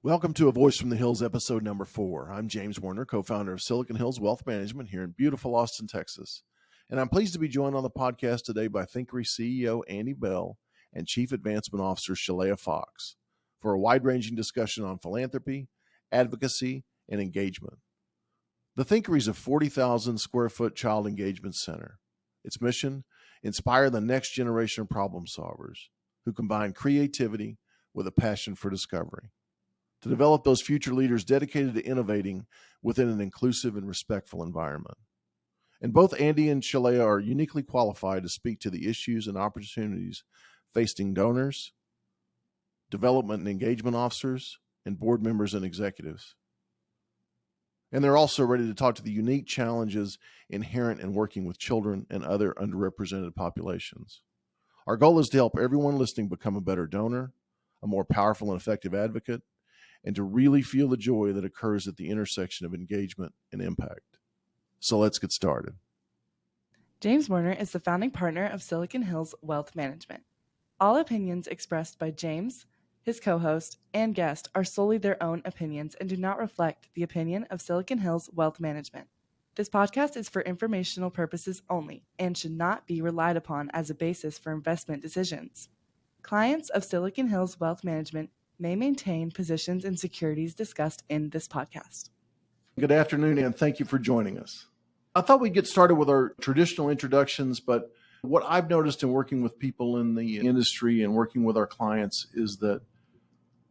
Welcome to A Voice from the Hills, episode number 4. I'm James Werner, co-founder of Silicon Hills Wealth Management here in beautiful Austin, Texas. And I'm pleased to be joined on the podcast today by Thinkery CEO Andy Bell and Chief Advancement Officer Shaleiah Fox for a wide-ranging discussion on philanthropy, advocacy, and engagement. The Thinkery is a 40,000 square foot child engagement center. Its mission, inspire the next generation of problem solvers who combine creativity with a passion for discovery, to develop those future leaders dedicated to innovating within an inclusive and respectful environment. And both Andy and Shaleiah are uniquely qualified to speak to the issues and opportunities facing donors, development and engagement officers, and board members and executives. And they're also ready to talk to the unique challenges inherent in working with children and other underrepresented populations. Our goal is to help everyone listening become a better donor, a more powerful and effective advocate, and to really feel the joy that occurs at the intersection of engagement and impact. So let's get started. James Werner is the founding partner of Silicon Hills Wealth Management. All opinions expressed by James, his co-host, and guest are solely their own opinions and do not reflect the opinion of Silicon Hills Wealth Management. This podcast is for informational purposes only and should not be relied upon as a basis for investment decisions. Clients of Silicon Hills Wealth Management may maintain positions in securities discussed in this podcast. Good afternoon, and thank you for joining us. I thought we'd get started with our traditional introductions, but what I've noticed in working with people in the industry and working with our clients is that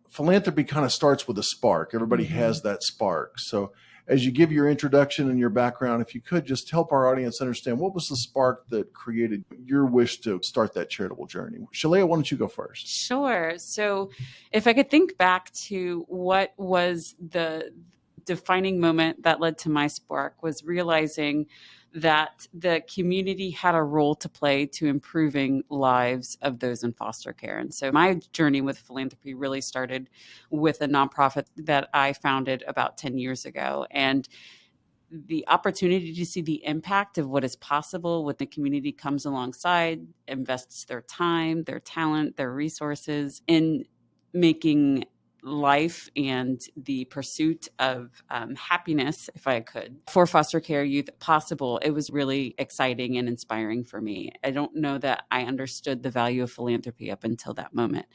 philanthropy kind of starts with a spark. Everybody has that spark. So as you give your introduction and your background, if you could just help our audience understand what was the spark that created your wish to start that charitable journey. Shaleiah, why don't you go first? Sure. So if I could think back to what was the defining moment that led to my spark, was realizing that the community had a role to play to improving lives of those in foster care. And so my journey with philanthropy really started with a nonprofit that I founded about 10 years ago. And the opportunity to see the impact of what is possible when the community comes alongside, invests their time, their talent, their resources in making life and the pursuit of happiness, if I could, for foster care youth possible. It was really exciting and inspiring for me. I don't know that I understood the value of philanthropy up until that moment.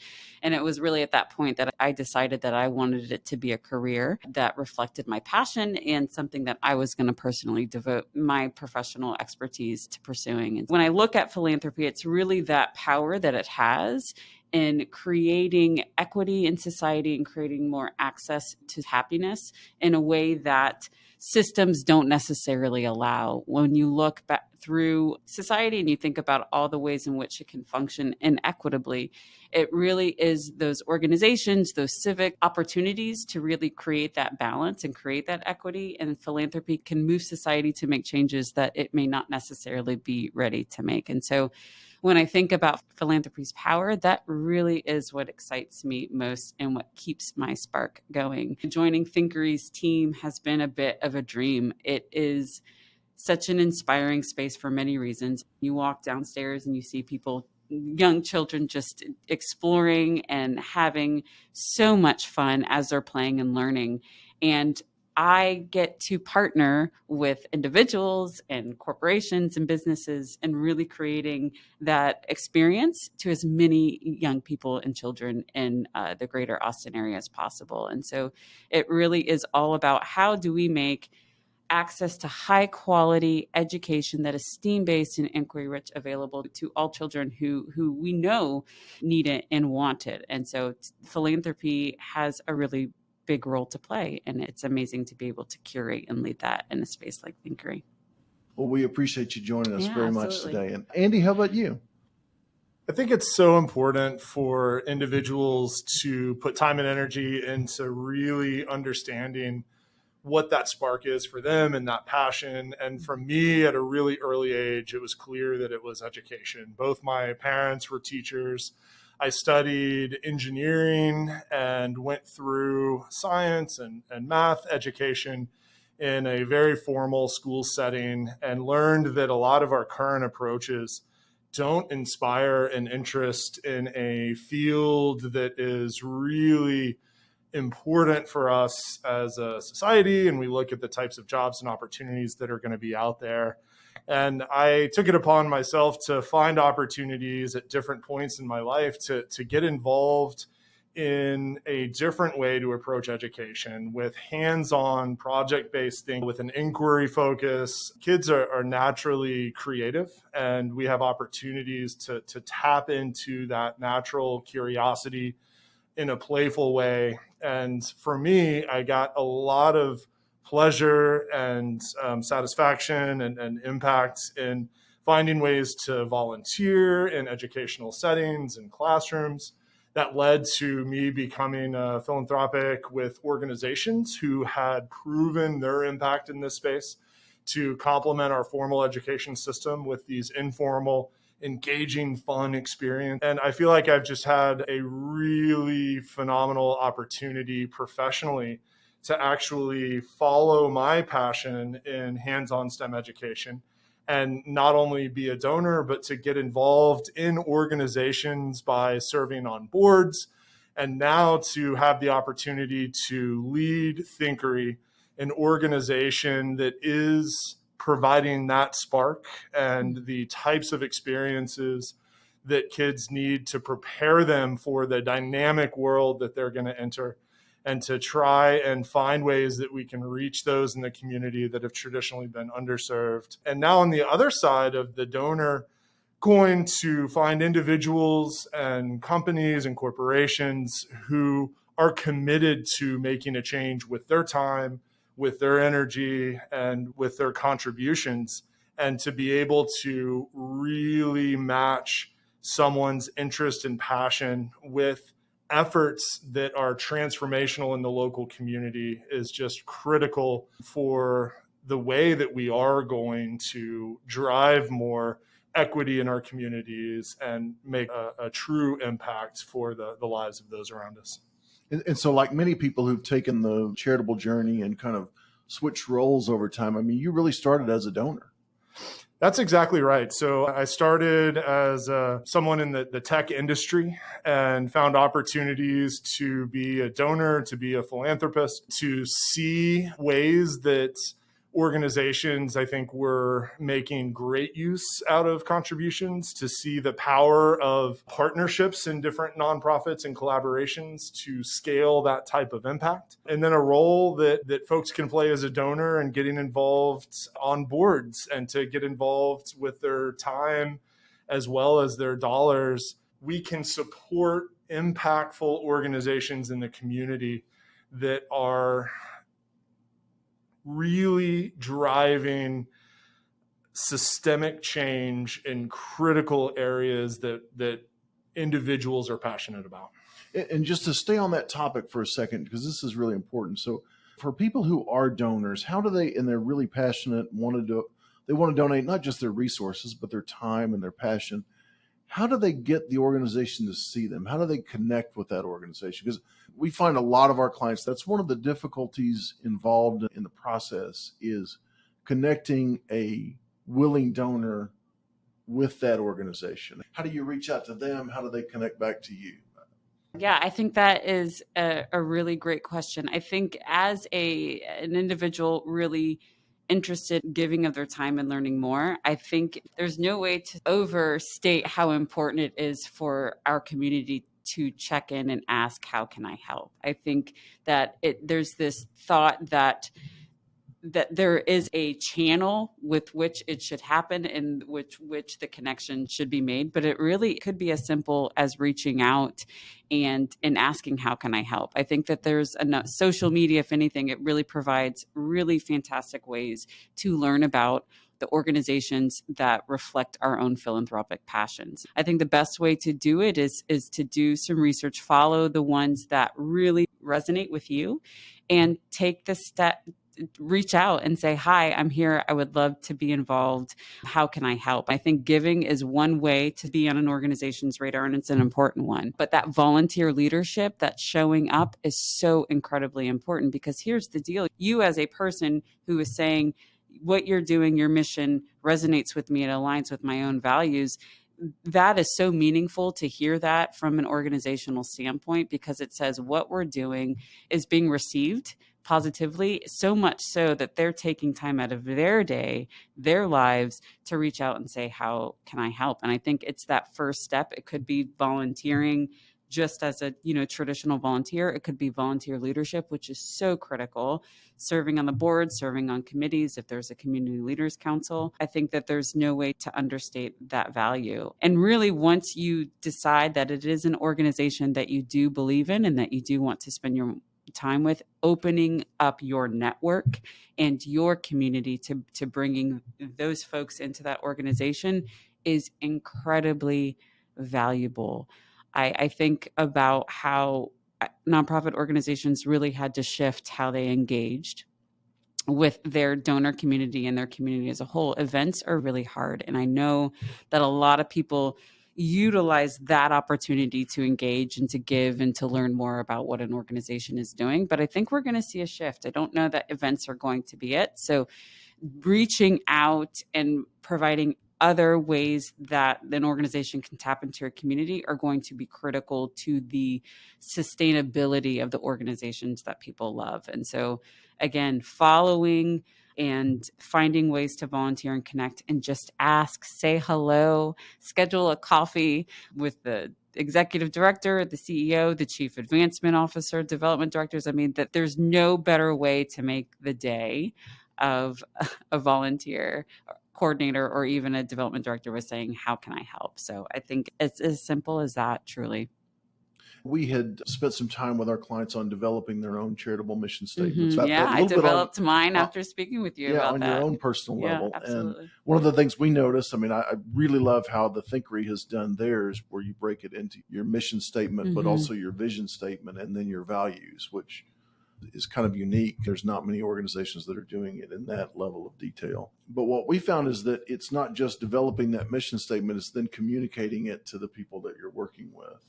And it was really at that point that I decided that I wanted it to be a career that reflected my passion and something that I was going to personally devote my professional expertise to pursuing. And when I look at philanthropy, it's really that power that it has in creating equity in society and creating more access to happiness in a way that systems don't necessarily allow. When you look back through society and you think about all the ways in which it can function inequitably, it really is those organizations, those civic opportunities to really create that balance and create that equity. And philanthropy can move society to make changes that it may not necessarily be ready to make. And so when I think about philanthropy's power, that really is what excites me most and what keeps my spark going. Joining Thinkery's team has been a bit of a dream. It is such an inspiring space for many reasons. You walk downstairs and you see people, young children, just exploring and having so much fun as they're playing and learning. And I get to partner with individuals and corporations and businesses and really creating that experience to as many young people and children in the greater Austin area as possible. And so it really is all about how do we make access to high quality education that is STEAM-based and inquiry-rich available to all children who we know need it and want it. And so philanthropy has a really big role to play, and it's amazing to be able to curate and lead that in a space like Thinkery. Well, we appreciate you joining us very absolutely. much today. And Andy, how about you? I think it's so important for individuals to put time and energy into really understanding what that spark is for them and that passion. And for me, at a really early age, it was clear that it was education. Both my parents were teachers. I studied engineering and went through science and math education in a very formal school setting and learned that a lot of our current approaches don't inspire an interest in a field that is really important for us as a society, and we look at the types of jobs and opportunities that are going to be out there. And I took it upon myself to find opportunities at different points in my life to get involved in a different way to approach education with hands-on project-based things with an inquiry focus. Kids are naturally creative, and we have opportunities to tap into that natural curiosity in a playful way. And for me, I got a lot of pleasure and satisfaction and impact in finding ways to volunteer in educational settings and classrooms. That led to me becoming philanthropic with organizations who had proven their impact in this space to complement our formal education system with these informal, engaging, fun experience. And I feel like I've just had a really phenomenal opportunity professionally to actually follow my passion in hands-on STEM education, and not only be a donor, but to get involved in organizations by serving on boards, and now to have the opportunity to lead Thinkery, an organization that is providing that spark and the types of experiences that kids need to prepare them for the dynamic world that they're going to enter, and to try and find ways that we can reach those in the community that have traditionally been underserved. And now on the other side of the donor coin, to find individuals and companies and corporations who are committed to making a change with their time, with their energy, and with their contributions, and to be able to really match someone's interest and passion with efforts that are transformational in the local community is just critical for the way that we are going to drive more equity in our communities and make a true impact for the lives of those around us. And so, like many people who've taken the charitable journey and kind of switched roles over time, I mean, you really started as a donor. That's exactly right. So I started as someone in the tech industry and found opportunities to be a donor, to be a philanthropist, to see ways that organizations, I think, were making great use out of contributions, to see the power of partnerships in different nonprofits and collaborations to scale that type of impact. And then a role that folks can play as a donor and getting involved on boards, and to get involved with their time as well as their dollars. We can support impactful organizations in the community that are really driving systemic change in critical areas that individuals are passionate about. And just to stay on that topic for a second, because this is really important. So for people who are donors, how do they, and they're really passionate, they want to donate not just their resources, but their time and their passion, how do they get the organization to see them? How do they connect with that organization? Because we find a lot of our clients, that's one of the difficulties involved in the process, is connecting a willing donor with that organization. How do you reach out to them? How do they connect back to you? Yeah, I think that is a really great question. I think as an individual really interested in giving of their time and learning more, I think there's no way to overstate how important it is for our community to check in and ask, how can I help? I think that there's this thought that there is a channel with which it should happen and which the connection should be made, but it really could be as simple as reaching out and asking, how can I help? I think that there's enough social media, if anything, it really provides really fantastic ways to learn about the organizations that reflect our own philanthropic passions. I think the best way to do it is to do some research, follow the ones that really resonate with you, and take the step, reach out and say, hi, I'm here. I would love to be involved. How can I help? I think giving is one way to be on an organization's radar, and it's an important one. But that volunteer leadership, that showing up, is so incredibly important, because here's the deal. You as a person who is saying, what you're doing, your mission resonates with me, it aligns with my own values. that is so meaningful to hear that from an organizational standpoint, because it says what we're doing is being received positively, so much so that they're taking time out of their day, their lives, to reach out and say, how can I help? And I think it's that first step. It could be volunteering just as a, traditional volunteer. It could be volunteer leadership, which is so critical, serving on the board, serving on committees. If there's a community leaders council, I think that there's no way to understate that value. And really, once you decide that it is an organization that you do believe in and that you do want to spend your time with, opening up your network and your community to bringing those folks into that organization is incredibly valuable. I think about how nonprofit organizations really had to shift how they engaged with their donor community and their community as a whole. Events are really hard. And I know that a lot of people utilize that opportunity to engage and to give and to learn more about what an organization is doing. But I think we're going to see a shift. I don't know that events are going to be it. So reaching out and providing other ways that an organization can tap into your community are going to be critical to the sustainability of the organizations that people love. And so, again, following and finding ways to volunteer and connect, and just ask, say hello, schedule a coffee with the executive director, the CEO, the chief advancement officer, development directors. I mean, that there's no better way to make the day of a volunteer coordinator or even a development director was saying, how can I help? So I think it's as simple as that, truly. We had spent some time with our clients on developing their own charitable mission statements. Mm-hmm. Yeah, I developed mine after speaking with you about on that. Your own personal level. Absolutely. And one of the things we noticed, I really love how the Thinkery has done theirs, where you break it into your mission statement, but also your vision statement and then your values, which is kind of unique. There's not many organizations that are doing it in that level of detail. But what we found is that it's not just developing that mission statement, it's then communicating it to the people that you're working with.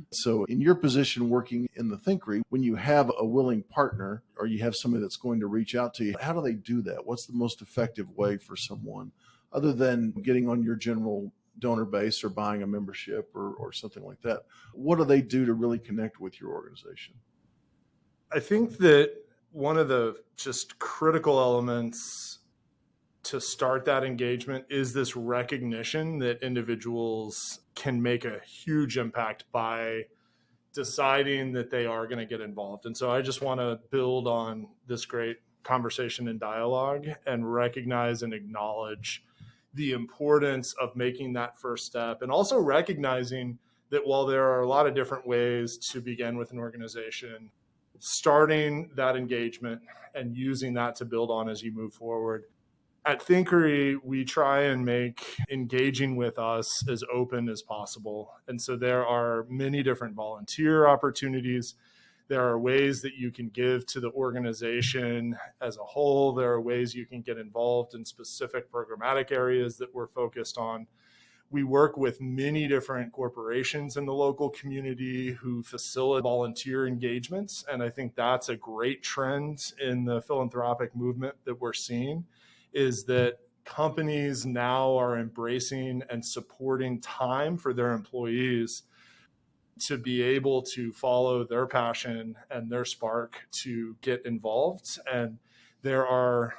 So in your position working in the Thinkery, when you have a willing partner or you have somebody that's going to reach out to you, how do they do that? What's the most effective way for someone, other than getting on your general donor base or buying a membership or something like that? What do they do to really connect with your organization? I think that one of the just critical elements to start that engagement is this recognition that individuals can make a huge impact by deciding that they are going to get involved. And so I just want to build on this great conversation and dialogue and recognize and acknowledge the importance of making that first step, and also recognizing that while there are a lot of different ways to begin with an organization, starting that engagement and using that to build on as you move forward. At Thinkery, we try and make engaging with us as open as possible. And so there are many different volunteer opportunities. There are ways that you can give to the organization as a whole. There are ways you can get involved in specific programmatic areas that we're focused on. We work with many different corporations in the local community who facilitate volunteer engagements. And I think that's a great trend in the philanthropic movement that we're seeing, is that companies now are embracing and supporting time for their employees to be able to follow their passion and their spark to get involved. And there are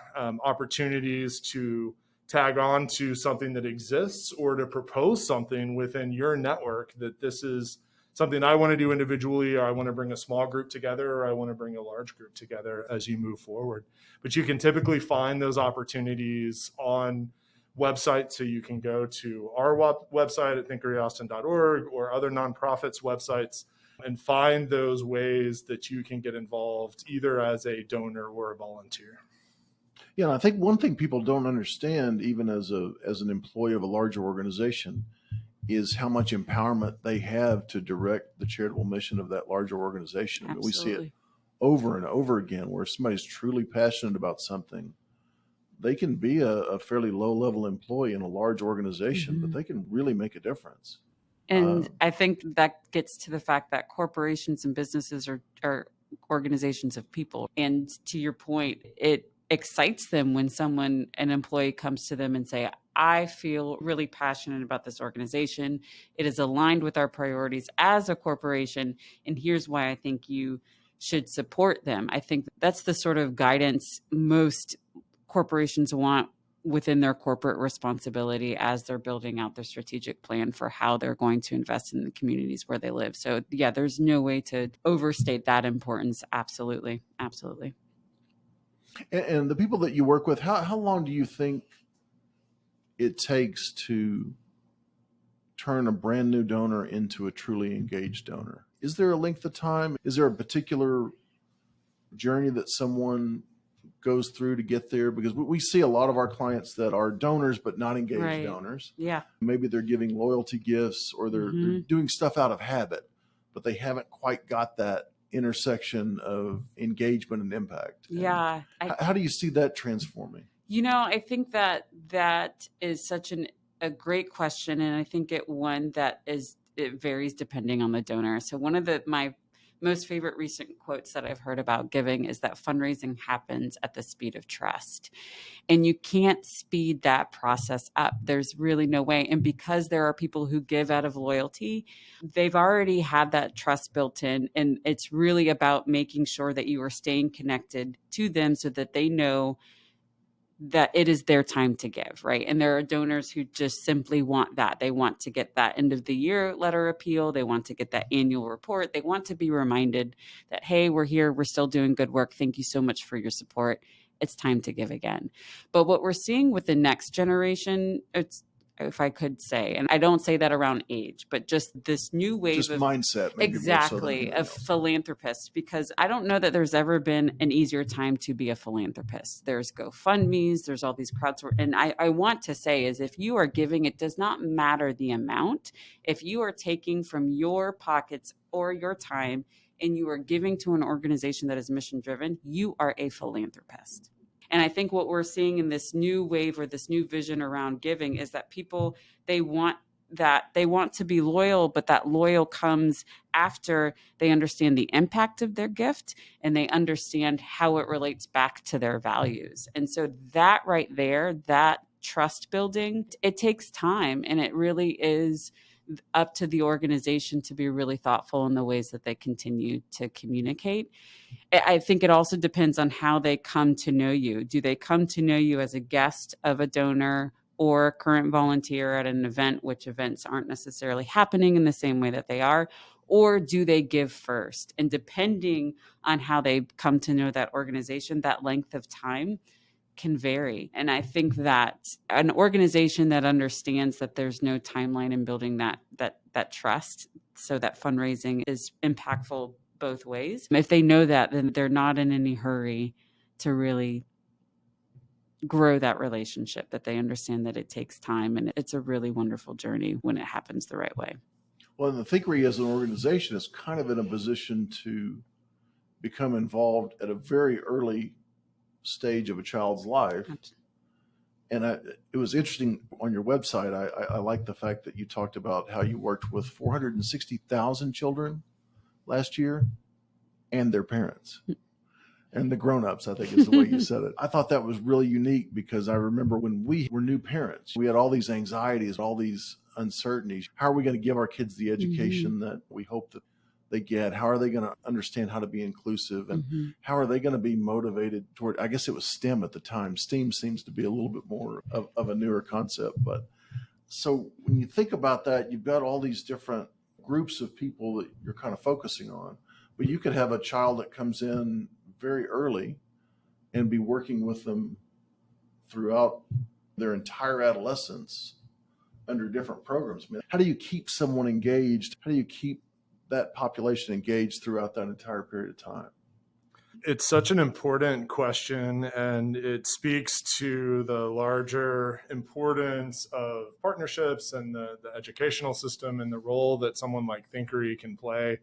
opportunities to tag on to something that exists or to propose something within your network that this is something I want to do individually, or I want to bring a small group together, or I want to bring a large group together as you move forward. But you can typically find those opportunities on websites. So you can go to our website at thinkeryaustin.org or other nonprofits' websites and find those ways that you can get involved either as a donor or a volunteer. Yeah, and I think one thing people don't understand, even as an employee of a larger organization, is how much empowerment they have to direct the charitable mission of that larger organization. I mean, we see it over and over again where somebody's truly passionate about something. They can be a fairly low-level employee in a large organization, but they can really make a difference. And I think that gets to the fact that corporations and businesses are organizations of people. And to your point, it excites them when an employee comes to them and say, I feel really passionate about this organization. It is aligned with our priorities as a corporation. And here's why I think you should support them. I think that's the sort of guidance most corporations want within their corporate responsibility as they're building out their strategic plan for how they're going to invest in the communities where they live. So yeah, there's no way to overstate that importance. Absolutely. Absolutely. And the people that you work with, how long do you think it takes to turn a brand new donor into a truly engaged donor? Is there a length of time? Is there a particular journey that someone goes through to get there? Because we see a lot of our clients that are donors but not engaged donors. Yeah. Maybe they're giving loyalty gifts, or they're doing stuff out of habit, but they haven't quite got that intersection of engagement and impact. Yeah. How do you see that transforming? I think that is such a great question. And I think it varies depending on the donor. So one of my most favorite recent quotes that I've heard about giving is that fundraising happens at the speed of trust. And you can't speed that process up. There's really no way. And because there are people who give out of loyalty, they've already had that trust built in. And it's really about making sure that you are staying connected to them so that they know that it is their time to give, right? And there are donors who just simply want that. They want to get that end of the year letter appeal. They want to get that annual report. They want to be reminded that, hey, we're here. We're still doing good work. Thank you so much for your support. It's time to give again. But what we're seeing with the next generation, if I could say, and I don't say that around age, but just this new wave of mindset, maybe exactly, of philanthropists, because I don't know that there's ever been an easier time to be a philanthropist. There's GoFundMe's, there's all these crowdsourcing. And I want to say is if you are giving, it does not matter the amount. If you are taking from your pockets or your time and you are giving to an organization that is mission driven, you are a philanthropist. And I think what we're seeing in this new wave or this new vision around giving is that people, they want to be loyal, but that loyal comes after they understand the impact of their gift and they understand how it relates back to their values. And so that right there, that trust building, it takes time, and it really is up to the organization to be really thoughtful in the ways that they continue to communicate. I think it also depends on how they come to know you. Do they come to know you as a guest of a donor or a current volunteer at an event, which events aren't necessarily happening in the same way that they are? Or do they give first? And depending on how they come to know that organization, that length of time can vary. And I think that an organization that understands that there's no timeline in building that trust, so that fundraising is impactful both ways. If they know that, then they're not in any hurry to really grow that relationship, that they understand that it takes time and it's a really wonderful journey when it happens the right way. Well, and the Thinkery as an organization is kind of in a position to become involved at a very early stage of a child's life. And it was interesting on your website. I like the fact that you talked about how you worked with 460,000 children last year and their parents and the grown-ups, I think is the way you said it. I thought that was really unique because I remember when we were new parents, we had all these anxieties, all these uncertainties. How are we going to give our kids the education that we hope that they get? How are they going to understand how to be inclusive? And how are they going to be motivated toward, I guess it was STEM at the time. STEAM seems to be a little bit more of a newer concept. But so when you think about that, you've got all these different groups of people that you're kind of focusing on, but you could have a child that comes in very early and be working with them throughout their entire adolescence under different programs. I mean, how do you keep someone engaged? How do you keep that population engaged throughout that entire period of time? It's such an important question, and it speaks to the larger importance of partnerships and the educational system and the role that someone like Thinkery can play.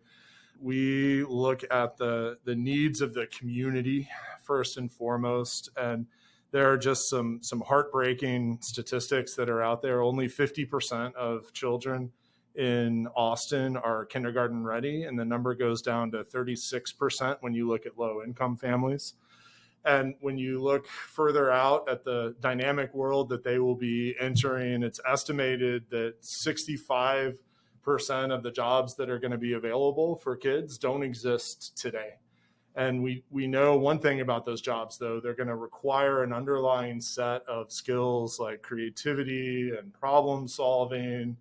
We look at the needs of the community first and foremost, and there are just some heartbreaking statistics that are out there. Only 50% of children in Austin are kindergarten ready, and the number goes down to 36% when you look at low income families. And when you look further out at the dynamic world that they will be entering, it's estimated that 65% of the jobs that are going to be available for kids don't exist today. And we know one thing about those jobs, though, they're going to require an underlying set of skills like creativity and problem solving,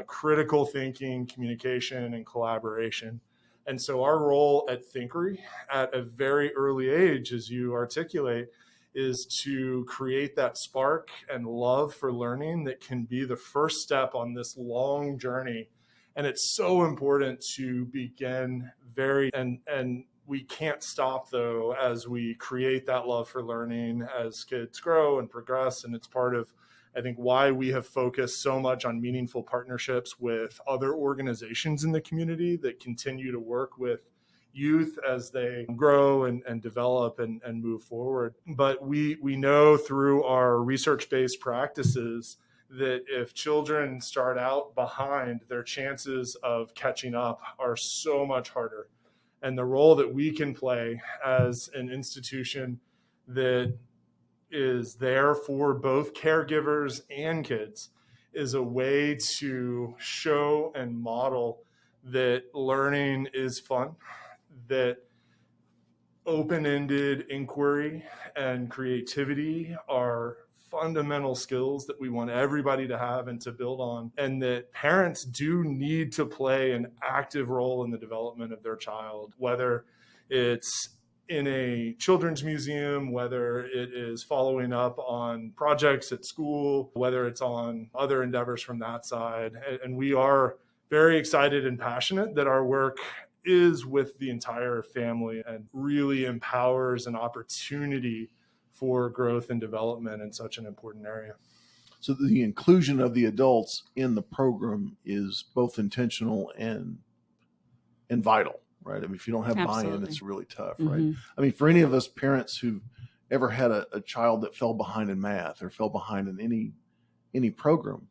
critical thinking, communication, and collaboration. And so our role at Thinkery at a very early age, as you articulate, is to create that spark and love for learning that can be the first step on this long journey. And it's so important to begin and we can't stop, though, as we create that love for learning as kids grow and progress. And it's part of, I think, why we have focused so much on meaningful partnerships with other organizations in the community that continue to work with youth as they grow and develop and move forward. But we know through our research-based practices that if children start out behind, their chances of catching up are so much harder. And the role that we can play as an institution that is there for both caregivers and kids is a way to show and model that learning is fun, that open-ended inquiry and creativity are fundamental skills that we want everybody to have and to build on, and that parents do need to play an active role in the development of their child, whether it's in a children's museum, whether it is following up on projects at school, whether it's on other endeavors from that side. And we are very excited and passionate that our work is with the entire family and really empowers an opportunity for growth and development in such an important area. So the inclusion of the adults in the program is both intentional and vital, right? I mean, if you don't have buy-in, it's really tough, right? I mean, for any of us parents who ever had a child that fell behind in math or fell behind in any program,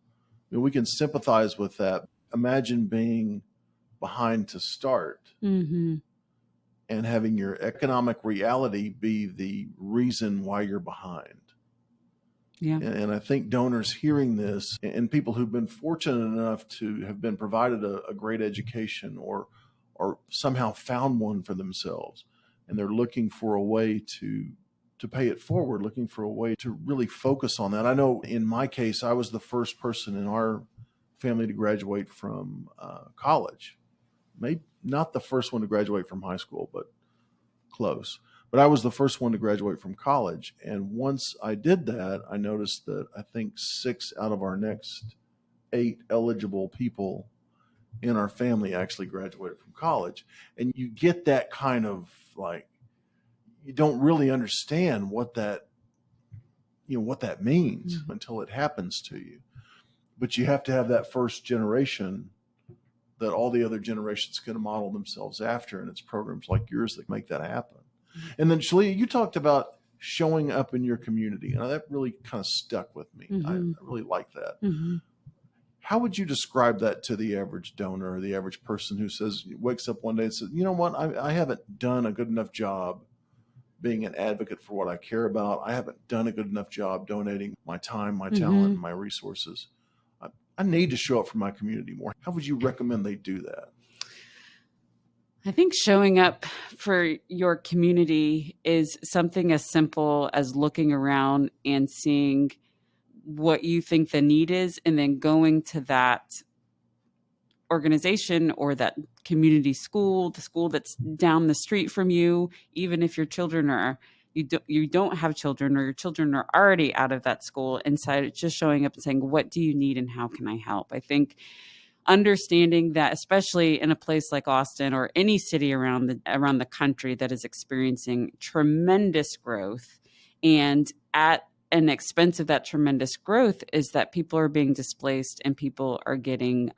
I mean, we can sympathize with that. Imagine being behind to start and having your economic reality be the reason why you're behind. Yeah. And I think donors hearing this and people who've been fortunate enough to have been provided a great education or somehow found one for themselves, and they're looking for a way to pay it forward, looking for a way to really focus on that. I know in my case, I was the first person in our family to graduate from college. Maybe not the first one to graduate from high school, but close. But I was the first one to graduate from college. And once I did that, I noticed that I think 6 out of our next 8 eligible people in our family actually graduated from college. And you get that kind of like, you don't really understand what that means until it happens to you. But you have to have that first generation that all the other generations can model themselves after, and it's programs like yours that make that happen. And then Shaleiah, you talked about showing up in your community, and that really kind of stuck with me. I really like that. How would you describe that to the average donor or the average person who wakes up one day and says, you know what, I haven't done a good enough job being an advocate for what I care about. I haven't done a good enough job donating my time, my talent, and my resources. I need to show up for my community more. How would you recommend they do that? I think showing up for your community is something as simple as looking around and seeing what you think the need is, and then going to that organization or that community school, the school that's down the street from you, even if your children are you don't have children or your children are already out of that school, inside just showing up and saying, what do you need and how can I help? I think understanding that, especially in a place like Austin or any city around the country that is experiencing tremendous growth, and at an expense of that tremendous growth is that people are being displaced and people are getting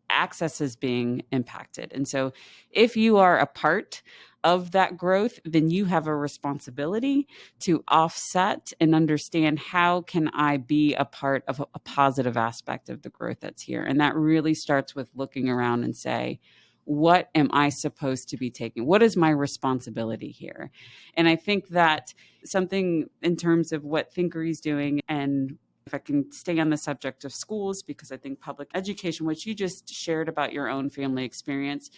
access is being impacted. And so if you are a part of that growth, then you have a responsibility to offset and understand, how can I be a part of a positive aspect of the growth that's here? And that really starts with looking around and say, what am I supposed to be taking? What is my responsibility here? And I think that something in terms of what Thinkery is doing, and if I can stay on the subject of schools, because I think public education, which you just shared about your own family experience,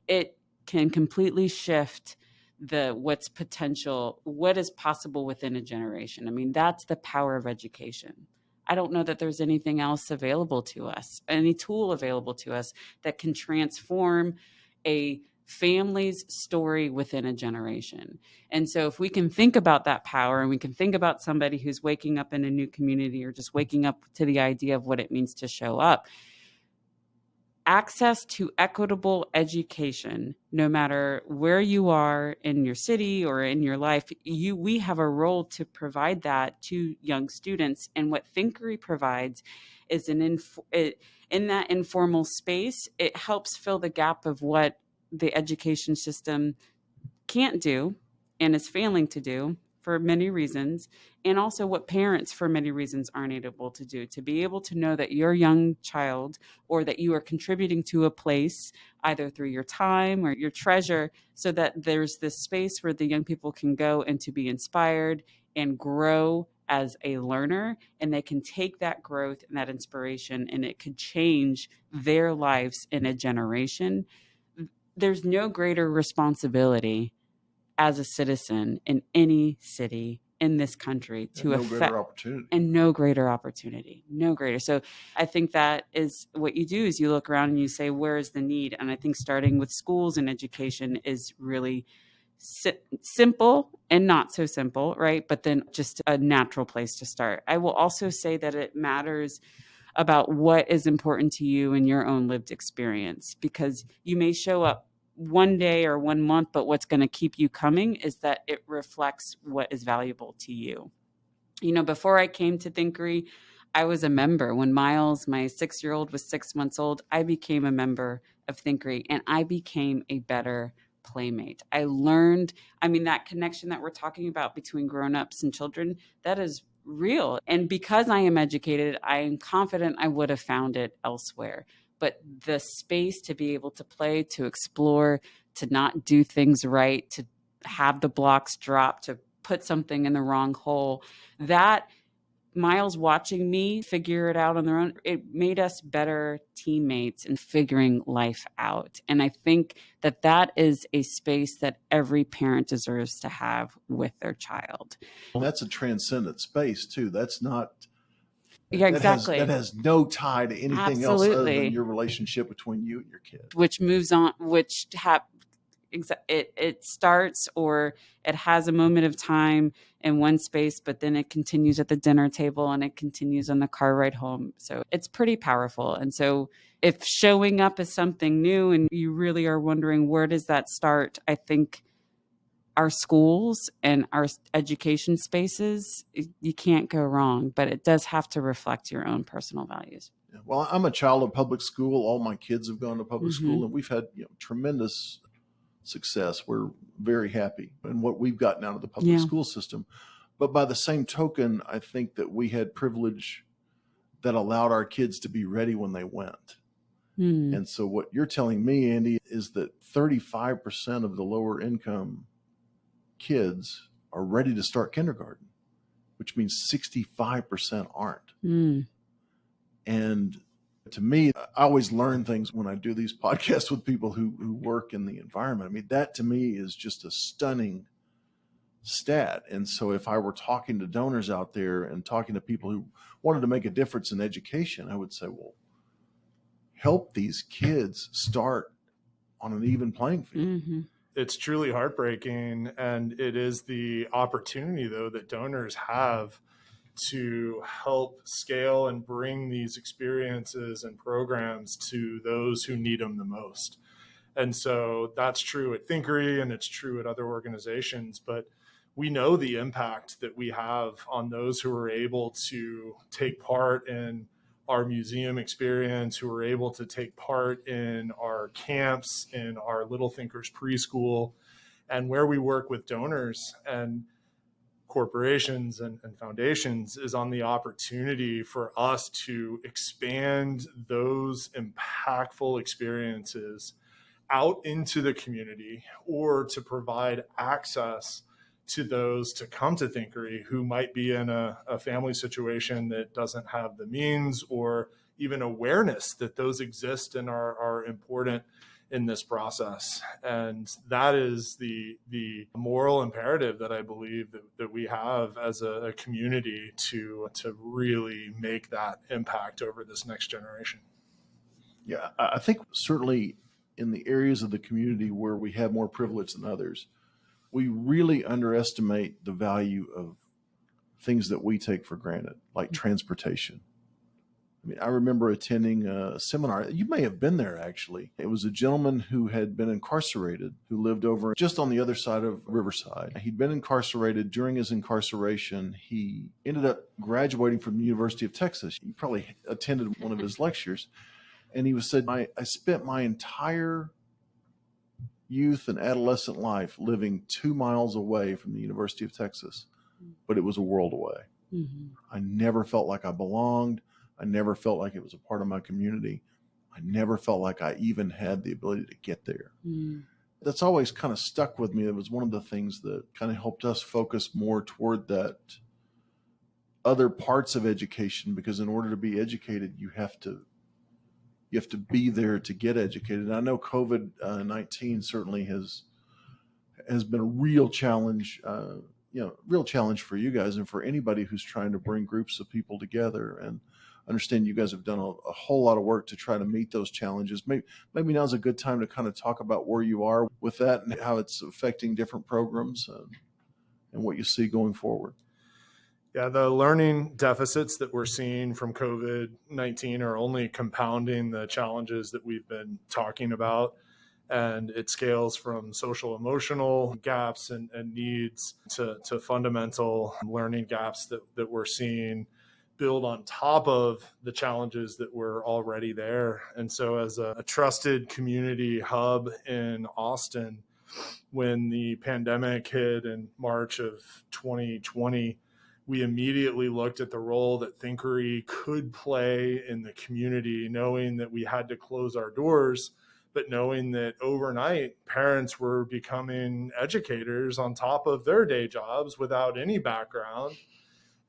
it can completely shift what is possible within a generation. I mean, that's the power of education. I don't know that there's anything else available to us, any tool available to us that can transform a family's story within a generation. And so if we can think about that power, and we can think about somebody who's waking up in a new community or just waking up to the idea of what it means to show up, access to equitable education, no matter where you are in your city or in your life, we have a role to provide that to young students. And what Thinkery provides is in that informal space, it helps fill the gap of what the education system can't do and is failing to do for many reasons, and also what parents for many reasons aren't able to do, to be able to know that your young child, or that you are contributing to a place either through your time or your treasure, so that there's this space where the young people can go and to be inspired and grow as a learner, and they can take that growth and that inspiration, and it could change their lives in a generation. There's no greater responsibility as a citizen in any city in this country to affect, and no greater opportunity, no greater. So I think that is what you do, is you look around and you say, where is the need? And I think starting with schools and education is really simple and not so simple, right? But then just a natural place to start. I will also say that it matters about what is important to you in your own lived experience, because you may show up one day or 1 month, but what's going to keep you coming is that it reflects what is valuable to you. You know, before I came to Thinkery, I was a member. When Miles, my 6-year-old, was 6 months old, I became a member of Thinkery, and I became a better playmate. I learned, that connection that we're talking about between grown-ups and children, that is real. And because I am educated, I am confident I would have found it elsewhere. But the space to be able to play, to explore, to not do things right, to have the blocks drop, to put something in the wrong hole, that Miles watching me figure it out on their own, it made us better teammates in figuring life out. And I think that that is a space that every parent deserves to have with their child. Well, that's a transcendent space too. That's not... Yeah, exactly. That has no tie to anything else other than your relationship between you and your kid. Which moves on, it starts, or it has a moment of time in one space, but then it continues at the dinner table, and it continues on the car ride home. So it's pretty powerful. And so if showing up is something new and you really are wondering, where does that start? I think our schools and our education spaces, you can't go wrong, but it does have to reflect your own personal values. Well, I'm a child of public school. All my kids have gone to public school, and we've had tremendous success. We're very happy in what we've gotten out of the public school system. But by the same token, I think that we had privilege that allowed our kids to be ready when they went. And so what you're telling me, Andy, is that 35% of the lower income kids are ready to start kindergarten, which means 65% aren't. And to me, I always learn things when I do these podcasts with people who work in the environment. That to me is just a stunning stat. And so if I were talking to donors out there and talking to people who wanted to make a difference in education, I would say, well, help these kids start on an even playing field. It's truly heartbreaking. And it is the opportunity, though, that donors have to help scale and bring these experiences and programs to those who need them the most. And so that's true at Thinkery, and it's true at other organizations, but we know the impact that we have on those who are able to take part in our museum experience, who are able to take part in our camps, in our Little Thinkers preschool, and where we work with donors and corporations and foundations is on the opportunity for us to expand those impactful experiences out into the community or to provide access to those to come to Thinkery who might be in a family situation that doesn't have the means or even awareness that those exist and are important in this process. And that is the moral imperative that I believe that we have as a community to really make that impact over this next generation. Yeah, I think certainly in the areas of the community where we have more privilege than others, we really underestimate the value of things that we take for granted, like transportation. I mean, I remember attending a seminar. You may have been there, actually. It was a gentleman who had been incarcerated, who lived over just on the other side of Riverside. He'd been incarcerated. During his incarceration, he ended up graduating from the University of Texas. You probably attended one of his lectures. And he said, I spent my entire youth and adolescent life living 2 miles away from the University of Texas, but it was a world away. Mm-hmm. I never felt like I belonged. I never felt like it was a part of my community. I never felt like I even had the ability to get there. Mm. That's always kind of stuck with me. It was one of the things that kind of helped us focus more toward that other parts of education, because in order to be educated, you have to be there to get educated. And I know COVID-19 certainly has been a real challenge, real challenge for you guys and for anybody who's trying to bring groups of people together. And understand you guys have done a whole lot of work to try to meet those challenges. Maybe now's a good time to kind of talk about where you are with that and how it's affecting different programs and what you see going forward. Yeah, the learning deficits that we're seeing from COVID-19 are only compounding the challenges that we've been talking about. And it scales from social emotional gaps and needs to fundamental learning gaps that we're seeing build on top of the challenges that were already there. And so as a trusted community hub in Austin, when the pandemic hit in March of 2020, we immediately looked at the role that Thinkery could play in the community, knowing that we had to close our doors, but knowing that overnight parents were becoming educators on top of their day jobs without any background,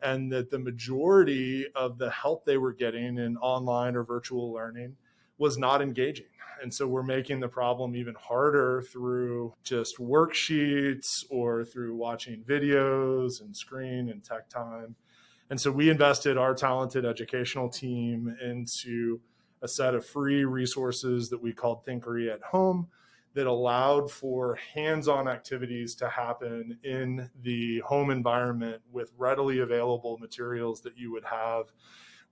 and that the majority of the help they were getting in online or virtual learning was not engaging. And so we're making the problem even harder through just worksheets or through watching videos and screen and tech time. And so we invested our talented educational team into a set of free resources that we called Thinkery at Home that allowed for hands-on activities to happen in the home environment with readily available materials that you would have.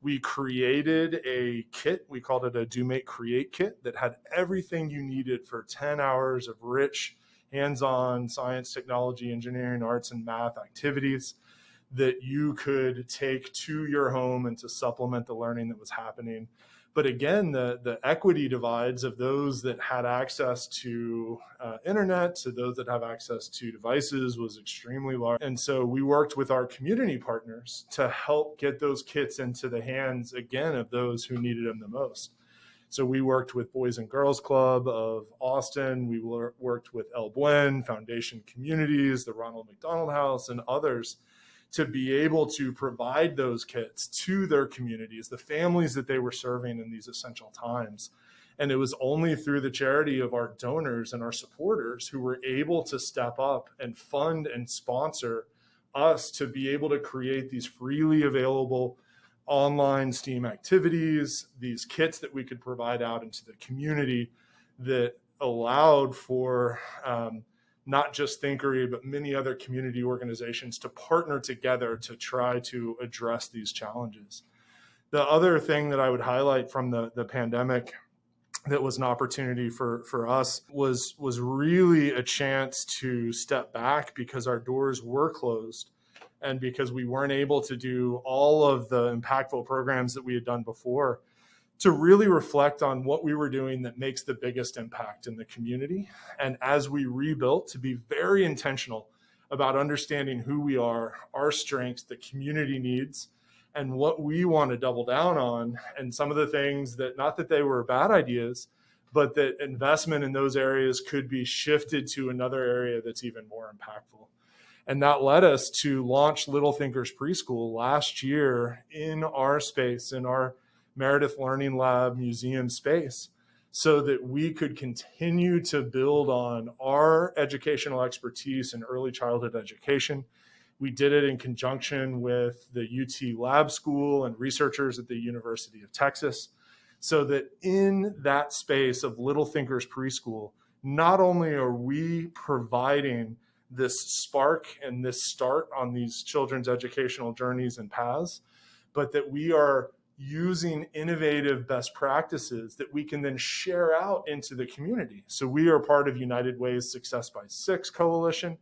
We created a kit, we called it a Do Make Create kit, that had everything you needed for 10 hours of rich hands-on science, technology, engineering, arts, and math activities that you could take to your home and to supplement the learning that was happening. But again, the equity divides of those that had access to internet to those that have access to devices was extremely large. And so we worked with our community partners to help get those kits into the hands, again, of those who needed them the most. So we worked with Boys and Girls Club of Austin. We worked with El Buen, Foundation Communities, the Ronald McDonald House, and others to be able to provide those kits to their communities, the families that they were serving in these essential times. And it was only through the charity of our donors and our supporters who were able to step up and fund and sponsor us to be able to create these freely available online STEAM activities, these kits that we could provide out into the community that allowed for not just Thinkery, but many other community organizations to partner together to try to address these challenges. The other thing that I would highlight from the pandemic that was an opportunity for us was really a chance to step back because our doors were closed and because we weren't able to do all of the impactful programs that we had done before, to really reflect on what we were doing that makes the biggest impact in the community. And as we rebuilt, to be very intentional about understanding who we are, our strengths, the community needs, and what we want to double down on. And some of the things that, not that they were bad ideas, but that investment in those areas could be shifted to another area that's even more impactful. And that led us to launch Little Thinkers Preschool last year in our space, in our Meredith Learning Lab museum space, so that we could continue to build on our educational expertise in early childhood education. We did it in conjunction with the UT Lab School and researchers at the University of Texas, so that in that space of Little Thinkers Preschool, not only are we providing this spark and this start on these children's educational journeys and paths, but that we are using innovative best practices that we can then share out into the community. So we are part of United Way's Success by Six Coalition,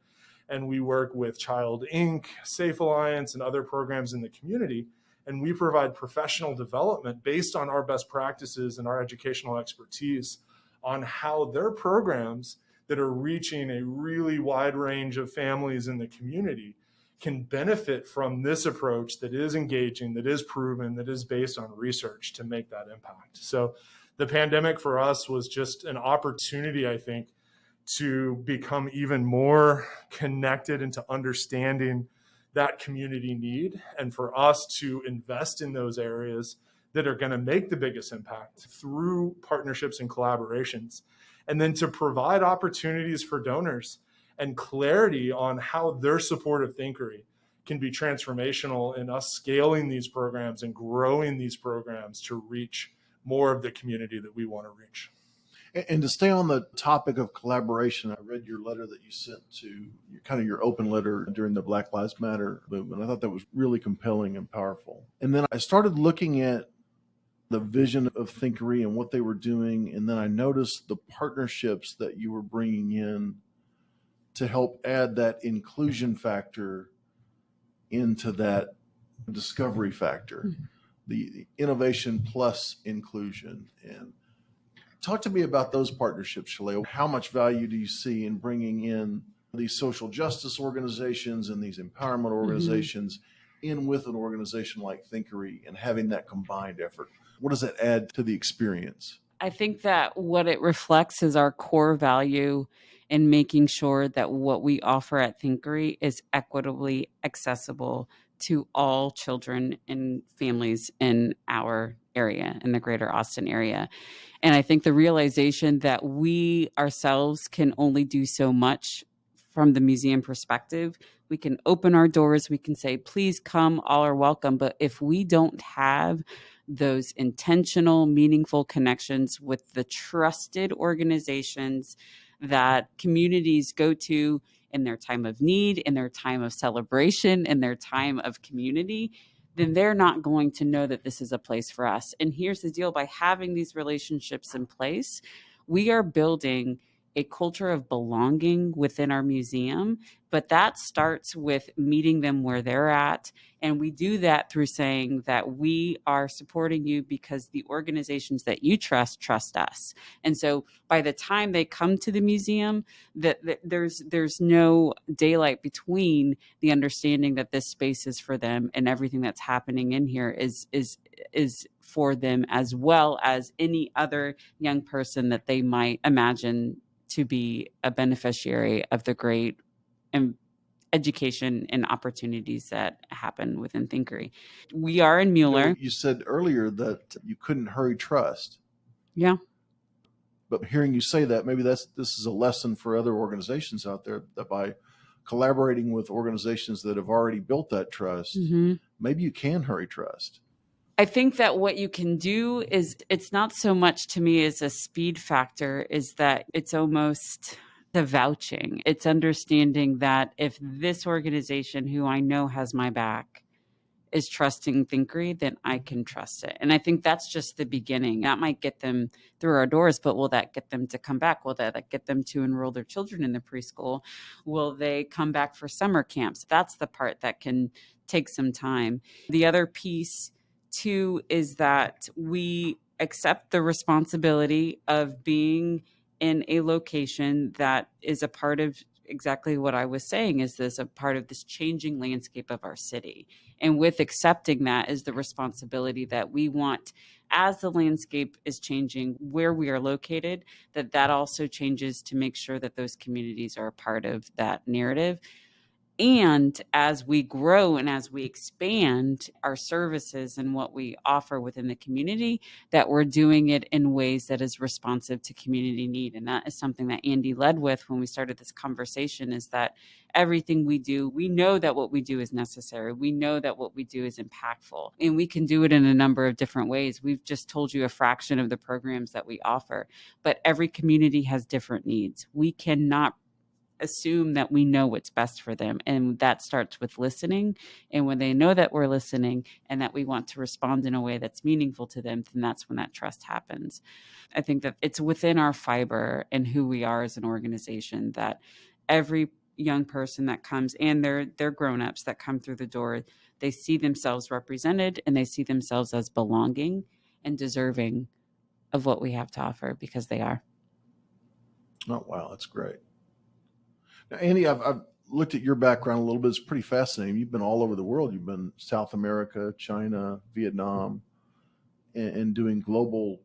and we work with Child Inc., Safe Alliance, and other programs in the community. And we provide professional development based on our best practices and our educational expertise on how their programs that are reaching a really wide range of families in the community can benefit from this approach that is engaging, that is proven, that is based on research to make that impact. So the pandemic for us was just an opportunity, I think, to become even more connected and to understanding that community need, and for us to invest in those areas that are going to make the biggest impact through partnerships and collaborations, and then to provide opportunities for donors and clarity on how their support of Thinkery can be transformational in us scaling these programs and growing these programs to reach more of the community that we want to reach. And to stay on the topic of collaboration, I read your letter that you sent to your open letter during the Black Lives Matter movement. I thought that was really compelling and powerful. And then I started looking at the vision of Thinkery and what they were doing. And then I noticed the partnerships that you were bringing in to help add that inclusion factor into that discovery factor, the innovation plus inclusion. And talk to me about those partnerships, Shaleiah. How much value do you see in bringing in these social justice organizations and these empowerment organizations in with an organization like Thinkery and having that combined effort? What does that add to the experience? I think that what it reflects is our core value in making sure that what we offer at Thinkery is equitably accessible to all children and families in our area, in the greater Austin area. And I think the realization that we ourselves can only do so much from the museum perspective. We can open our doors, we can say, please come, all are welcome. But if we don't have those intentional, meaningful connections with the trusted organizations that communities go to in their time of need, in their time of celebration, in their time of community, then they're not going to know that this is a place for us. And here's the deal, by having these relationships in place, we are building a culture of belonging within our museum, but that starts with meeting them where they're at. And we do that through saying that we are supporting you because the organizations that you trust us. And so by the time they come to the museum, that there's no daylight between the understanding that this space is for them and everything that's happening in here is for them, as well as any other young person that they might imagine to be a beneficiary of the great education and opportunities that happen within Thinkery. We are in Mueller. You said earlier that you couldn't hurry trust. Yeah. But hearing you say that, maybe this is a lesson for other organizations out there, that by collaborating with organizations that have already built that trust, maybe you can hurry trust. I think that what you can do is, it's not so much to me as a speed factor, is that it's almost the vouching. It's understanding that if this organization, who I know has my back, is trusting Thinkery, then I can trust it. And I think that's just the beginning. That might get them through our doors, but will that get them to come back? Will that get them to enroll their children in the preschool? Will they come back for summer camps? That's the part that can take some time. The other piece too is that we accept the responsibility of being in a location that is a part of exactly what I was saying, is this a part of this changing landscape of our city. And with accepting that is the responsibility that we want as the landscape is changing where we are located, that also changes to make sure that those communities are a part of that narrative. And as we grow and as we expand our services and what we offer within the community, that we're doing it in ways that is responsive to community need. And that is something that Andy led with when we started this conversation, is that everything we do, we know that what we do is necessary. We know that what we do is impactful, and we can do it in a number of different ways. We've just told you a fraction of the programs that we offer, but every community has different needs. We cannot assume that we know what's best for them. And that starts with listening. And when they know that we're listening and that we want to respond in a way that's meaningful to them, then that's when that trust happens. I think that it's within our fiber and who we are as an organization that every young person that comes, and they're grown-ups that come through the door, they see themselves represented and they see themselves as belonging and deserving of what we have to offer, because they are. Oh, wow. That's great. Now, Andy, I've looked at your background a little bit. It's pretty fascinating. You've been all over the world. You've been South America, China, Vietnam, and doing global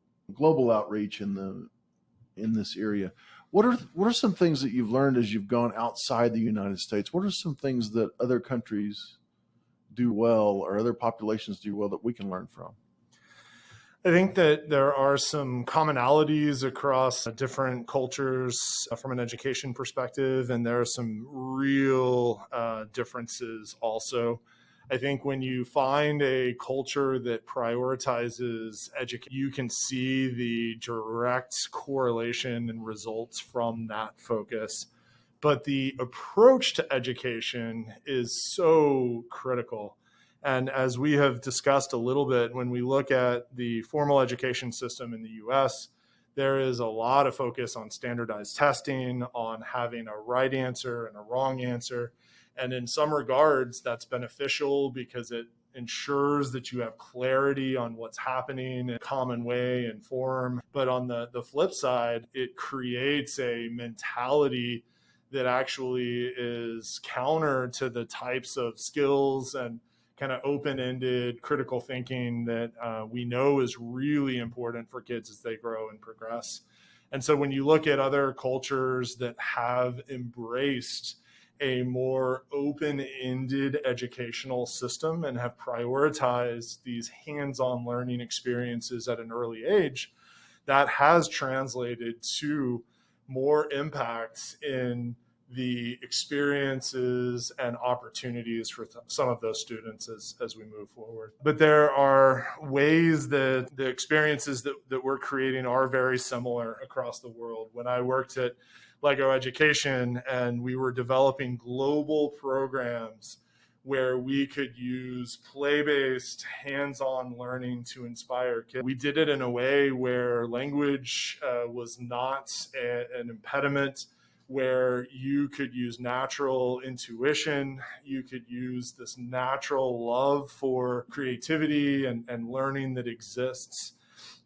outreach in this area. What are some things that you've learned as you've gone outside the United States? What are some things that other countries do well or other populations do well that we can learn from? I think that there are some commonalities across different cultures from an education perspective, and there are some real differences also. I think when you find a culture that prioritizes education, you can see the direct correlation and results from that focus. But the approach to education is so critical. And as we have discussed a little bit, when we look at the formal education system in the US, there is a lot of focus on standardized testing, on having a right answer and a wrong answer. And in some regards, that's beneficial because it ensures that you have clarity on what's happening in a common way and form. But on the flip side, it creates a mentality that actually is counter to the types of skills and kind of open-ended critical thinking that we know is really important for kids as they grow and progress. And so when you look at other cultures that have embraced a more open-ended educational system and have prioritized these hands-on learning experiences at an early age, that has translated to more impacts in the experiences and opportunities for some of those students as we move forward. But there are ways that the experiences that we're creating are very similar across the world. When I worked at Lego Education and we were developing global programs where we could use play-based, hands-on learning to inspire kids, we did it in a way where language was not an impediment, where you could use natural intuition, you could use this natural love for creativity and learning that exists.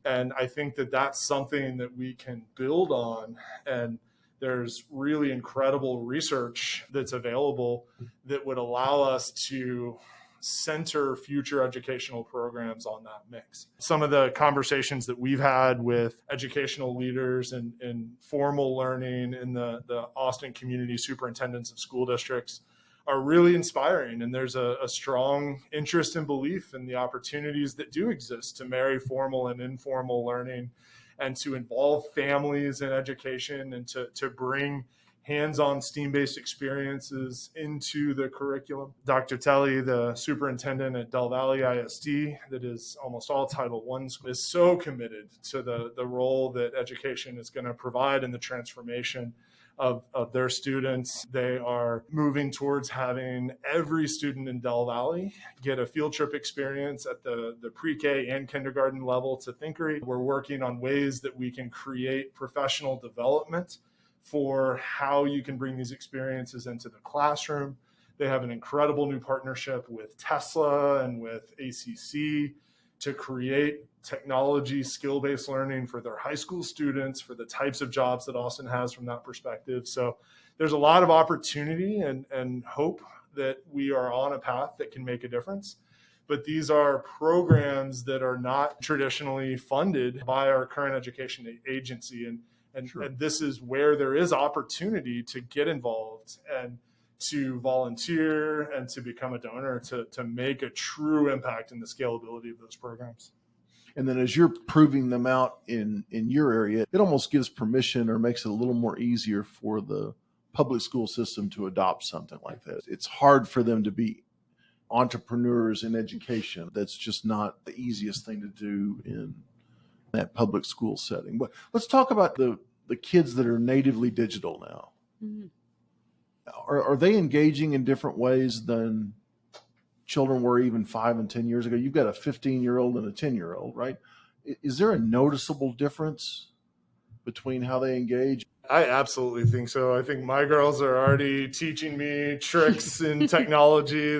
And I think that that's something that we can build on. And there's really incredible research that's available that would allow us to center future educational programs on that mix. Some of the conversations that we've had with educational leaders and formal learning in the Austin community superintendents of school districts are really inspiring. And there's a strong interest and belief in the opportunities that do exist to marry formal and informal learning and to involve families in education and to bring hands-on STEAM-based experiences into the curriculum. Dr. Telly, the superintendent at Del Valley ISD, that is almost all Title I school, is so committed to the role that education is going to provide in the transformation of their students. They are moving towards having every student in Del Valley get a field trip experience at the pre-K and kindergarten level to Thinkery. We're working on ways that we can create professional development for how you can bring these experiences into the classroom. They have an incredible new partnership with Tesla and with ACC to create technology skill-based learning for their high school students, for the types of jobs that Austin has from that perspective. So there's a lot of opportunity and hope that we are on a path that can make a difference. but these are programs that are not traditionally funded by our current education agency. And this is where there is opportunity to get involved and to volunteer and to become a donor to make a true impact in the scalability of those programs. And then as you're proving them out in your area, it almost gives permission or makes it a little more easier for the public school system to adopt something like that. It's hard for them to be entrepreneurs in education. That's just not the easiest thing to do in that public school setting. But let's talk about the kids that are natively digital now. Mhm. Are they engaging in different ways than children were even 5 and 10 years ago? You've got a 15-year-old and a 10-year-old, right? Is there a noticeable difference between how they engage? I absolutely think so. I think my girls are already teaching me tricks in technology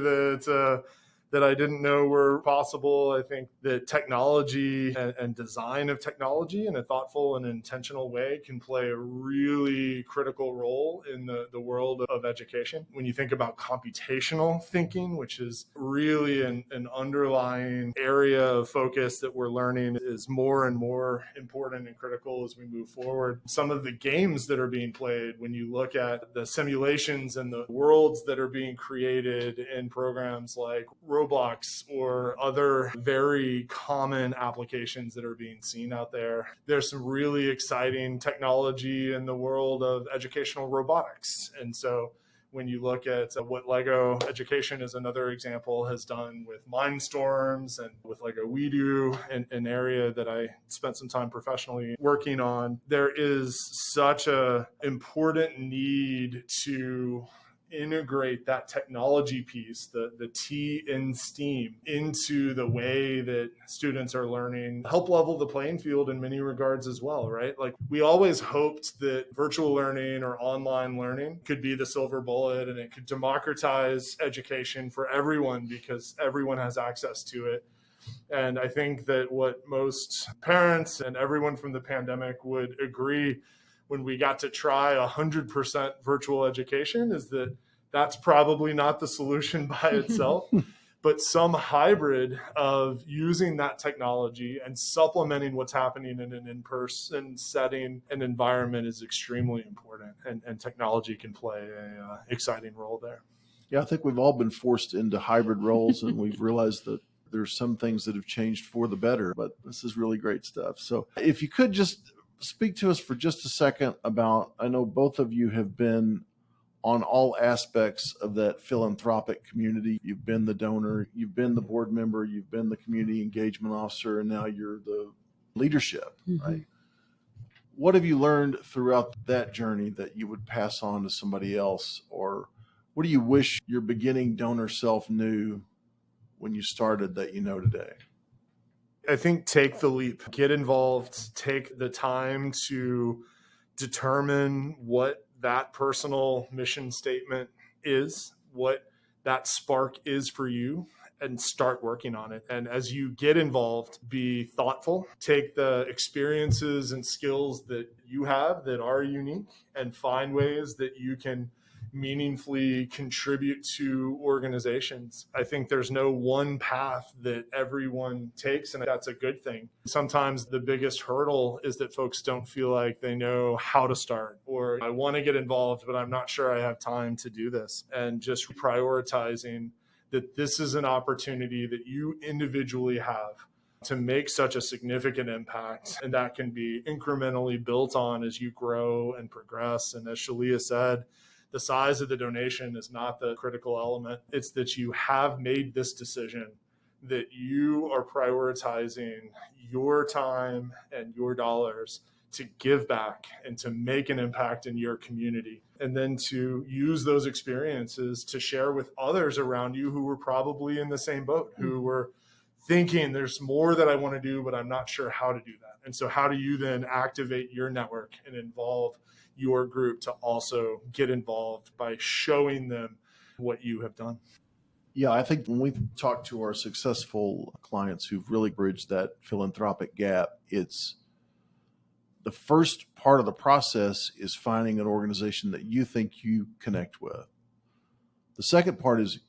that I didn't know were possible. I think that technology and design of technology in a thoughtful and intentional way can play a really critical role in the world of education. When you think about computational thinking, which is really an underlying area of focus that we're learning is more and more important and critical as we move forward. Some of the games that are being played, when you look at the simulations and the worlds that are being created in programs like Roblox or other very common applications that are being seen out there. There's some really exciting technology in the world of educational robotics. And so when you look at what Lego Education is another example has done with Mindstorms and with Lego WeDo, an area that I spent some time professionally working on, there is such a important need to integrate that technology piece, the T in STEAM, into the way that students are learning, help level the playing field in many regards as well, right? Like we always hoped that virtual learning or online learning could be the silver bullet and it could democratize education for everyone because everyone has access to it. And I think that what most parents and everyone from the pandemic would agree when we got to try 100% virtual education is that that's probably not the solution by itself, but some hybrid of using that technology and supplementing what's happening in an in-person setting and environment is extremely important. And technology can play an exciting role there. Yeah, I think we've all been forced into hybrid roles and we've realized that there's some things that have changed for the better, but this is really great stuff. So if you could just speak to us for just a second about, I know both of you have been on all aspects of that philanthropic community. You've been the donor, you've been the board member, you've been the community engagement officer, and now you're the leadership, right? What have you learned throughout that journey that you would pass on to somebody else? Or what do you wish your beginning donor self knew when you started that you know today? I think take the leap, get involved, take the time to determine what that personal mission statement is, what that spark is for you, and start working on it. And as you get involved, be thoughtful, take the experiences and skills that you have that are unique and find ways that you can meaningfully contribute to organizations. I think there's no one path that everyone takes, and that's a good thing. Sometimes the biggest hurdle is that folks don't feel like they know how to start, or I want to get involved, but I'm not sure I have time to do this. And just prioritizing that this is an opportunity that you individually have to make such a significant impact, and that can be incrementally built on as you grow and progress. And as Shaleiah said, the size of the donation is not the critical element. It's that you have made this decision, that you are prioritizing your time and your dollars to give back and to make an impact in your community, and then to use those experiences to share with others around you who were probably in the same boat, who were thinking there's more that I want to do, but I'm not sure how to do that. And so how do you then activate your network and involve your group to also get involved by showing them what you have done? Yeah, I think when we talk to our successful clients who've really bridged that philanthropic gap, it's the first part of the process is finding an organization that you think you connect with. The second part is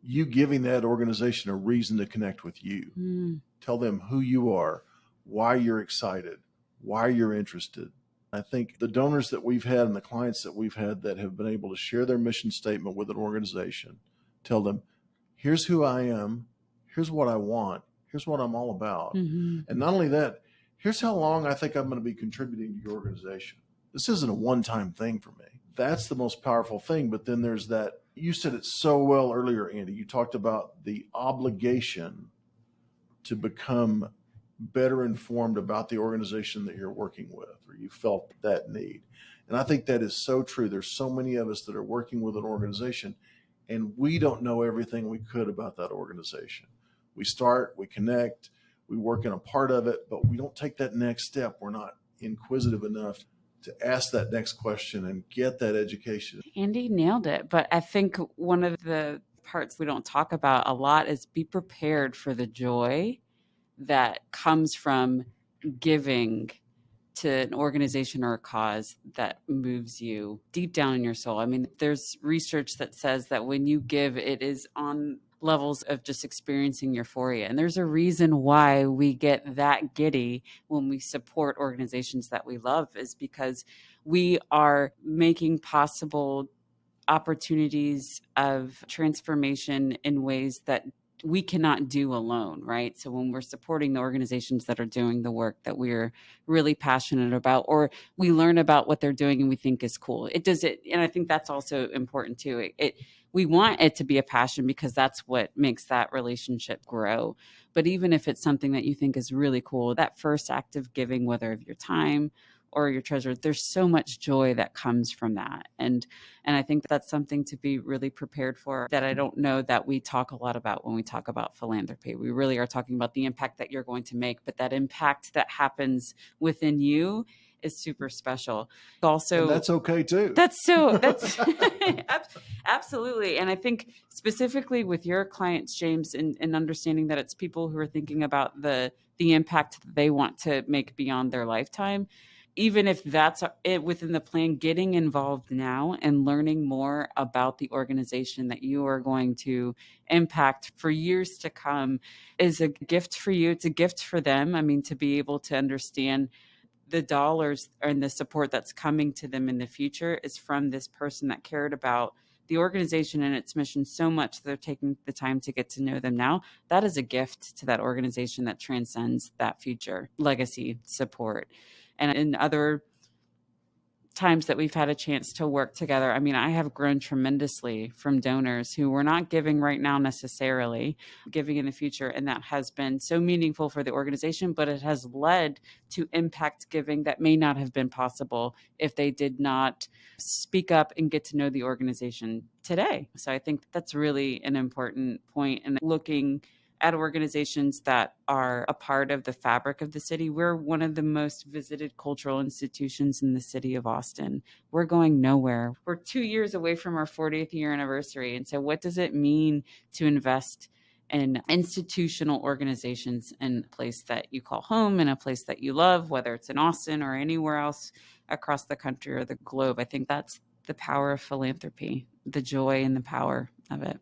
you giving that organization a reason to connect with you. Tell them who you are, why you're excited, why you're interested. I think the donors that we've had and the clients that we've had that have been able to share their mission statement with an organization, tell them, here's who I am, here's what I want, here's what I'm all about. And not only that, here's how long I think I'm going to be contributing to your organization. This isn't a one-time thing for me. That's the most powerful thing. But then there's that, you said it so well earlier, Andy. You talked about the obligation to become better informed about the organization that you're working with, or you felt that need. And I think that is so true. There's so many of us that are working with an organization, and we don't know everything we could about that organization. We start, we connect, we work in a part of it, but we don't take that next step. We're not inquisitive enough to ask that next question and get that education. Andy nailed it. But I think one of the parts we don't talk about a lot is be prepared for the joy that comes from giving to an organization or a cause that moves you deep down in your soul. I mean, there's research that says that when you give, it is on levels of just experiencing euphoria. And there's a reason why we get that giddy when we support organizations that we love, is because we are making possible opportunities of transformation in ways that we cannot do alone, right? So when we're supporting the organizations that are doing the work that we're really passionate about, or we learn about what they're doing and we think is cool, it does it. And I think that's also important too. We want it to be a passion because that's what makes that relationship grow. But even if it's something that you think is really cool, that first act of giving, whether of your time or your treasure, there's so much joy that comes from that. And I think that's something to be really prepared for, that I don't know that we talk a lot about when we talk about philanthropy. We really are talking about the impact that you're going to make, but that impact that happens within you is super special. Also, and that's okay too. That's absolutely. And I think specifically with your clients, James, and understanding that it's people who are thinking about the impact that they want to make beyond their lifetime, even if that's it within the plan, getting involved now and learning more about the organization that you are going to impact for years to come is a gift for you. It's a gift for them. I mean, to be able to understand the dollars and the support that's coming to them in the future is from this person that cared about the organization and its mission so much that they're taking the time to get to know them now. That is a gift to that organization that transcends that future legacy support. And in other times that we've had a chance to work together, I mean, I have grown tremendously from donors who were not giving right now necessarily, giving in the future. And that has been so meaningful for the organization, but it has led to impact giving that may not have been possible if they did not speak up and get to know the organization today. So I think that's really an important point. And looking at organizations that are a part of the fabric of the city. We're one of the most visited cultural institutions in the city of Austin. We're going nowhere. We're 2 years away from our 40th year anniversary. And so what does it mean to invest in institutional organizations in a place that you call home, in a place that you love, whether it's in Austin or anywhere else across the country or the globe? I think that's the power of philanthropy, the joy and the power of it.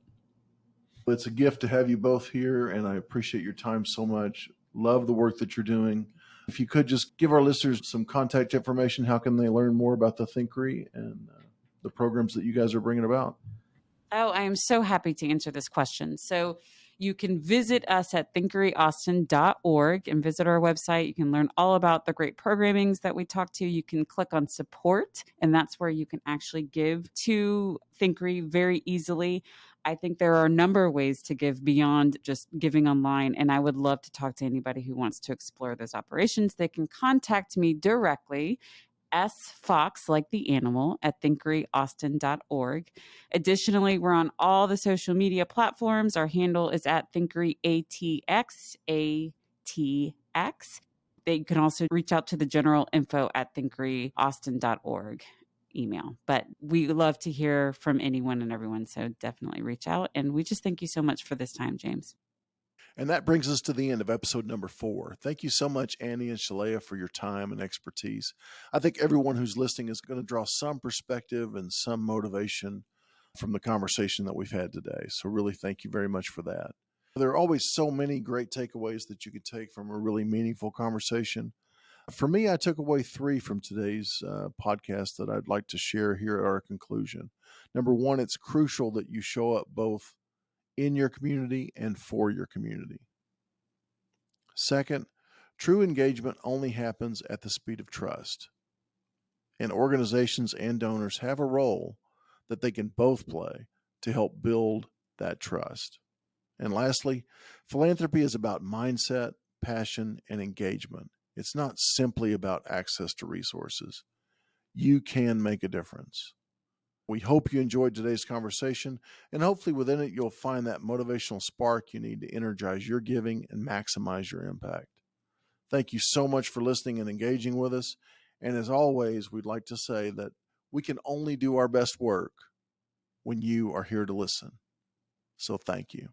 It's a gift to have you both here, and I appreciate your time so much. Love the work that you're doing. If you could just give our listeners some contact information, how can they learn more about the Thinkery and the programs that you guys are bringing about? Oh, I am so happy to answer this question. So you can visit us at thinkeryaustin.org and visit our website. You can learn all about the great programmings that we talk to. You can click on support, and that's where you can actually give to Thinkery very easily. I think there are a number of ways to give beyond just giving online, and I would love to talk to anybody who wants to explore those operations. They can contact me directly, sfox, like the animal, at thinkeryaustin.org. Additionally, we're on all the social media platforms. Our handle is at thinkeryaTX. They can also reach out to the general info at thinkeryaustin.org email. But we love to hear from anyone and everyone, so definitely reach out. And we just thank you so much for this time, James. And that brings us to the end of episode number 4. Thank you so much, Annie and Shaleiah, for your time and expertise. I think everyone who's listening is going to draw some perspective and some motivation from the conversation that we've had today. So really thank you very much for that. There are always so many great takeaways that you can take from a really meaningful conversation. For me, I took away 3 from today's podcast that I'd like to share here at our conclusion. Number 1, it's crucial that you show up both in your community and for your community. Second, true engagement only happens at the speed of trust. And organizations and donors have a role that they can both play to help build that trust. And lastly, philanthropy is about mindset, passion, and engagement. It's not simply about access to resources. You can make a difference. We hope you enjoyed today's conversation, and hopefully within it you'll find that motivational spark you need to energize your giving and maximize your impact. Thank you so much for listening and engaging with us. And as always, we'd like to say that we can only do our best work when you are here to listen. So thank you.